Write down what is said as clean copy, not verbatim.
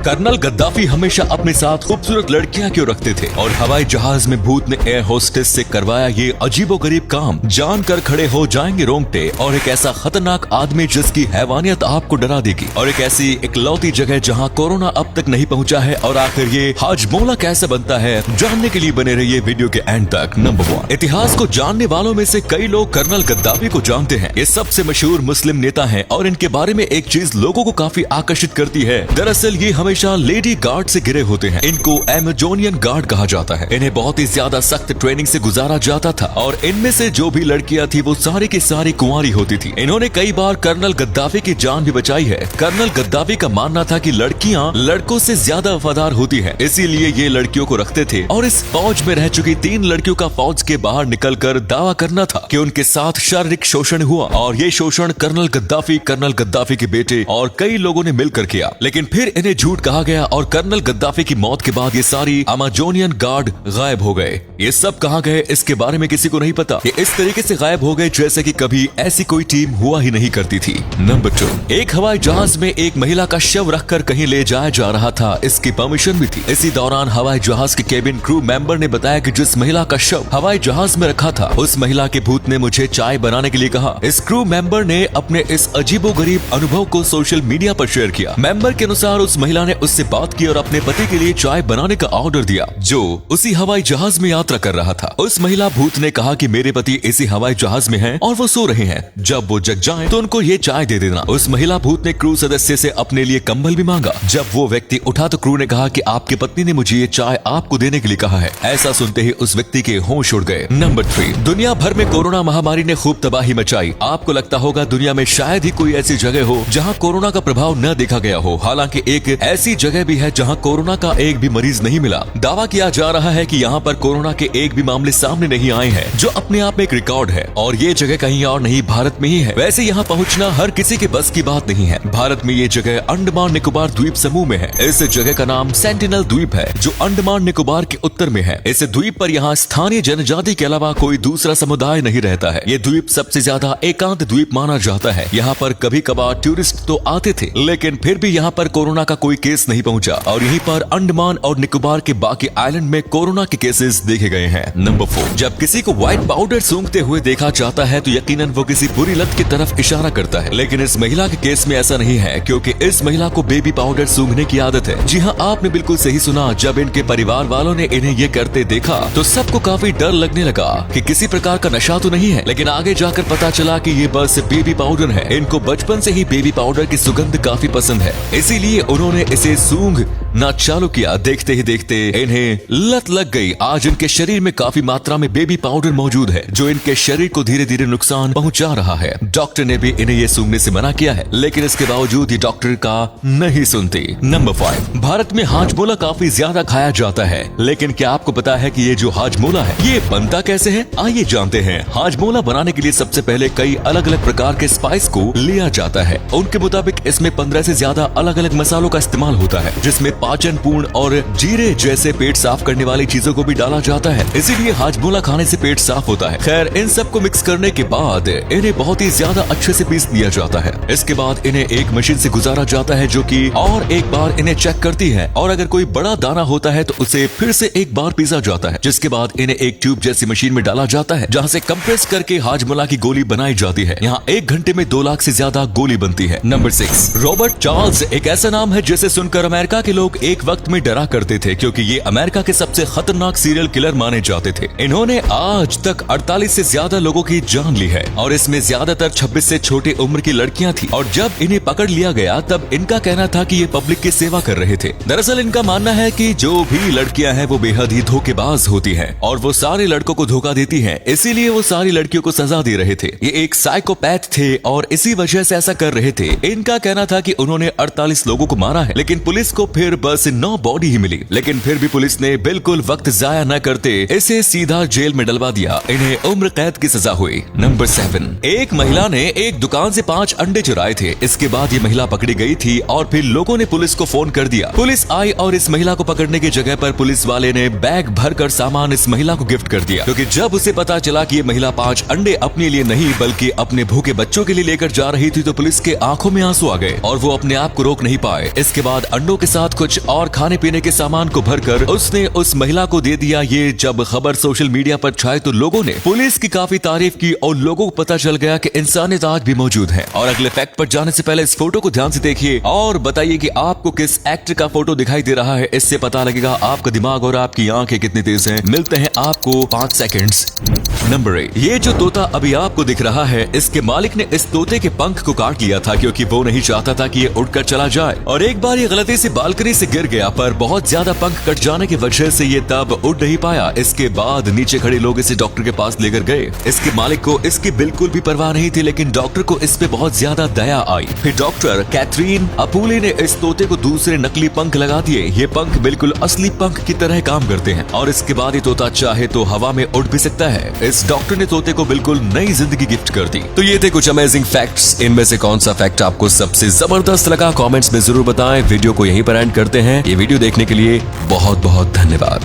Colonel Gaddafi हमेशा अपने साथ खूबसूरत लड़कियां क्यों रखते थे और हवाई जहाज में भूत ने एयर होस्टेस से करवाया ये अजीबोगरीब काम, जानकर खड़े हो जाएंगे रोंगटे। और एक ऐसा खतरनाक आदमी जिसकी हैवानियत आपको डरा देगी, और एक ऐसी इकलौती जगह जहां कोरोना अब तक नहीं पहुंचा है, और आखिर ये हाजमोला कैसे बनता है, जानने के लिए बने रहिए वीडियो के एंड तक। नंबर 1, इतिहास को जानने वालों में से कई लोग कर्नल गद्दाफी को जानते हैं। ये सबसे मशहूर मुस्लिम नेता हैं और इनके बारे में एक चीज लोगों को काफी आकर्षित करती है। दरअसल ये हमेशा लेडी गार्ड से घिरे होते हैं। इनको एमेजोनियन गार्ड कहा जाता है। इन्हें बहुत ही ज्यादा सख्त ट्रेनिंग से गुजारा जाता था और इनमें से जो भी लड़कियां थी वो सारी की सारी कुंवारी होती थी। इन्होंने कई बार कर्नल गद्दाफी की जान भी बचाई है। कर्नल गद्दाफी का मानना था कि लड़कियां लड़कों से ज्यादा वफादार होती हैं, इसीलिए ये लड़कियों को रखते थे। और इस फौज में रह चुकी 3 लड़कियों का फौज के बाहर निकलकर दावा करना था कि उनके साथ शारीरिक शोषण हुआ, और ये शोषण कर्नल गद्दाफी के बेटे और कई लोगों ने मिलकर किया। लेकिन फिर इन्हें झूठ कहा गया और कर्नल गद्दाफी की मौत के बाद ये सारी अमेजोनियन गार्ड गायब हो गए। ये सब कहाँ गए इसके बारे में किसी को नहीं पता। ये इस तरीके से गायब हो गए जैसे कि कभी ऐसी कोई टीम हुआ ही नहीं करती थी। नंबर 2, एक हवाई जहाज में एक महिला का शव रखकर कहीं ले जाया जा रहा था, इसकी परमिशन भी थी। इसी दौरान हवाई जहाज के केबिन क्रू मेंबर ने बताया कि जिस महिला का शव हवाई जहाज में रखा था, उस महिला के भूत ने मुझे चाय बनाने के लिए कहा। इस क्रू मेंबर ने अपने इस अजीबोगरीब अनुभव को सोशल मीडिया पर शेयर किया। मेंबर के अनुसार उस महिला ने उससे बात की और अपने पति के लिए चाय बनाने का ऑर्डर दिया, जो उसी हवाई जहाज में यात्रा कर रहा था। उस महिला भूत ने कहा कि मेरे पति इसी हवाई जहाज में हैं और वो सो रहे हैं, जब वो जग जाएं तो उनको ये चाय दे देना। उस महिला भूत ने क्रू सदस्य से अपने लिए कंबल भी मांगा। जब वो व्यक्ति उठा तो क्रू ने कहा कि आपकी पत्नी ने मुझे ये चाय आपको देने के लिए कहा है। ऐसा सुनते ही उस व्यक्ति के होश उड़ गए। नंबर 3, दुनिया भर में कोरोना महामारी ने खूब तबाही मचाई। आपको लगता होगा दुनिया में शायद ही कोई ऐसी जगह हो जहां कोरोना का प्रभाव न देखा गया हो। हालांकि एक ऐसी जगह भी है जहां कोरोना का एक भी मरीज नहीं मिला। दावा किया जा रहा है कि यहां पर कोरोना के एक भी मामले सामने नहीं आए हैं, जो अपने आप में एक रिकॉर्ड है। और ये जगह कहीं और नहीं, भारत में ही है। वैसे यहाँ पहुँचना हर किसी के बस की बात नहीं है। भारत में ये जगह अंडमान निकोबार द्वीप समूह में है। इस जगह का नाम सेंटिनल द्वीप है, जो अंडमान निकोबार के उत्तर में है। इस द्वीप पर यहाँ स्थानीय जनजाति के अलावा कोई दूसरा समुदाय नहीं रहता है। ये द्वीप सबसे ज्यादा एकांत द्वीप माना जाता है। यहाँ पर कभी कभार टूरिस्ट तो आते थे, लेकिन फिर भी यहाँ पर कोरोना का कोई केस नहीं पहुंचा। और यहीं पर अंडमान और निकोबार के बाकी आइलैंड में कोरोना के केसेस देखे गए हैं। नंबर 4, जब किसी को व्हाइट पाउडर सूंघते हुए देखा जाता है तो यकीनन वो किसी बुरी लत की तरफ इशारा करता है। लेकिन इस महिला के केस में ऐसा नहीं है, क्योंकि इस महिला को बेबी पाउडर सूंघने की आदत है। जी हाँ, आपने बिल्कुल सही सुना। जब इनके परिवार वालों ने इन्हें ये करते देखा तो सबको काफी डर लगने लगा कि किसी प्रकार का नशा तो नहीं है। लेकिन आगे जाकर पता चला कि ये बस बेबी पाउडर है। इनको बचपन से ही बेबी पाउडर की सुगंध काफी पसंद है, इसीलिए उन्होंने इसे सूंघना चालू किया। देखते ही देखते इन्हें लत लग गई। आज इनके शरीर में काफी मात्रा में बेबी पाउडर मौजूद है, जो इनके शरीर को धीरे धीरे नुकसान पहुंचा रहा है। डॉक्टर ने भी इन्हें ये सूंघने से मना किया है, लेकिन इसके बावजूद ये डॉक्टर का नहीं सुनती। नंबर 5, भारत में हाजमोला काफी ज्यादा खाया जाता है, लेकिन क्या आपको पता है कि ये जो हाजमोला है ये बनता कैसे है? आइए जानते हैं। हाजमोला बनाने के लिए सबसे पहले कई अलग अलग प्रकार के स्पाइस को लिया जाता है। उनके मुताबिक इसमें 15 से ज्यादा अलग अलग मसालों का इस्तेमाल होता है, जिसमें पाचन पूर्ण और जीरे जैसे पेट साफ करने वाली चीजों को भी डाला जाता है। इसीलिए हाजमोला खाने से पेट साफ होता है। खैर, इन सब को मिक्स करने के बाद इन्हें बहुत ही ज्यादा अच्छे से पीस दिया जाता है। इसके बाद इन्हें एक मशीन से गुजारा जाता है, जो कि और एक बार इन्हें चेक करती है, और अगर कोई बड़ा दाना होता है तो उसे फिर से एक बार पीसा जाता है, जिसके बाद इन्हें एक ट्यूब जैसी मशीन में डाला जाता है, जहाँ से कंप्रेस करके हाजमोला की गोली बनाई जाती है। यहाँ 1 घंटे में 2 लाख से ज्यादा गोली बनती है। नंबर 6, रॉबर्ट चार्ल्स एक ऐसा नाम है जिसे सुनकर अमेरिका के लोग एक वक्त में डरा करते थे, क्योंकि ये अमेरिका के सबसे खतरनाक सीरियल किलर माने जाते थे। इन्होंने आज तक 48 से ज्यादा लोगों की जान ली है, और इसमें ज्यादातर 26 से छोटी उम्र की लड़कियां थी। और जब इन्हें पकड़ लिया गया तब इनका कहना था कि ये पब्लिक की सेवा कर रहे थे। दरअसल इनका मानना है कि जो भी लड़कियां हैं वो बेहद ही धोखेबाज होती हैं, और वो सारे लड़कों को धोखा देती हैं, इसीलिए वो सारी लड़कियों को सजा दे रहे थे। ये एक साइकोपैथ थे और इसी वजह से ऐसा कर रहे थे। इनका कहना था कि उन्होंने 48 लोगों को मारा है, लेकिन पुलिस को फिर बस 9 बॉडी ही मिली। लेकिन फिर भी पुलिस ने बिल्कुल वक्त जाया न करते इसे सीधा जेल में डलवा दिया। इन्हें उम्र कैद की सजा हुई। नंबर 7, एक महिला ने एक दुकान से 5 अंडे चुराए थे। इसके बाद ये महिला पकड़ी गई थी और फिर लोगों ने पुलिस को फोन कर दिया। पुलिस आई और इस महिला को पकड़ने की जगह पर पुलिस वाले ने बैग भरकर सामान इस महिला को गिफ्ट कर दिया, क्योंकि जब उसे पता चला कि ये महिला 5 अंडे अपने लिए नहीं बल्कि अपने भूखे बच्चों के लिए लेकर जा रही थी तो पुलिस के आंखों में आंसू आ गए और वो अपने आप को रोक नहीं पाए। इसके बाद बाद अंडों के साथ कुछ और खाने पीने के सामान को भरकर उसने उस महिला को दे दिया। ये जब खबर सोशल मीडिया पर छाई तो लोगों ने पुलिस की काफी तारीफ की और लोगों को पता चल गया कि इंसानियत आज भी मौजूद है। और अगले फैक्ट पर जाने से पहले इस फोटो को ध्यान से देखिए और बताइए कि आपको किस एक्टर का फोटो दिखाई दे रहा है। इससे पता लगेगा आपका दिमाग और आपकी आंखें कितनी तेज हैं। मिलते हैं आपको 5 सेकंड्स। नंबर 8, ये जो तोता अभी आपको दिख रहा है, इसके मालिक ने इस तोते के पंख को काट लिया था क्योंकि वो नहीं चाहता था कि ये उड़कर चला जाए। और एक बार ये गलती से बालकनी से गिर गया, पर बहुत ज्यादा पंख कट जाने की वजह से ये तब उड़ नहीं पाया। इसके बाद नीचे खड़े लोग इसे डॉक्टर के पास लेकर गए। इसके मालिक को इसकी बिल्कुल भी परवाह नहीं थी, लेकिन डॉक्टर को इस पे बहुत ज्यादा दया आई। फिर डॉक्टर कैथरीन अपूले ने इस तोते को दूसरे नकली पंख लगा दिए। ये पंख बिल्कुल असली पंख की तरह काम करते हैं और इसके बाद ये तोता चाहे तो हवा में उड़ भी सकता है। इस डॉक्टर ने तोते को बिल्कुल नई जिंदगी गिफ्ट कर दी। तो ये थे कुछ अमेजिंग फैक्ट्स। इनमें से कौन सा फैक्ट आपको सबसे जबरदस्त लगा, कमेंट्स में जरूर बताएं। वीडियो को यहीं पर एंड करते हैं। ये वीडियो देखने के लिए बहुत बहुत धन्यवाद।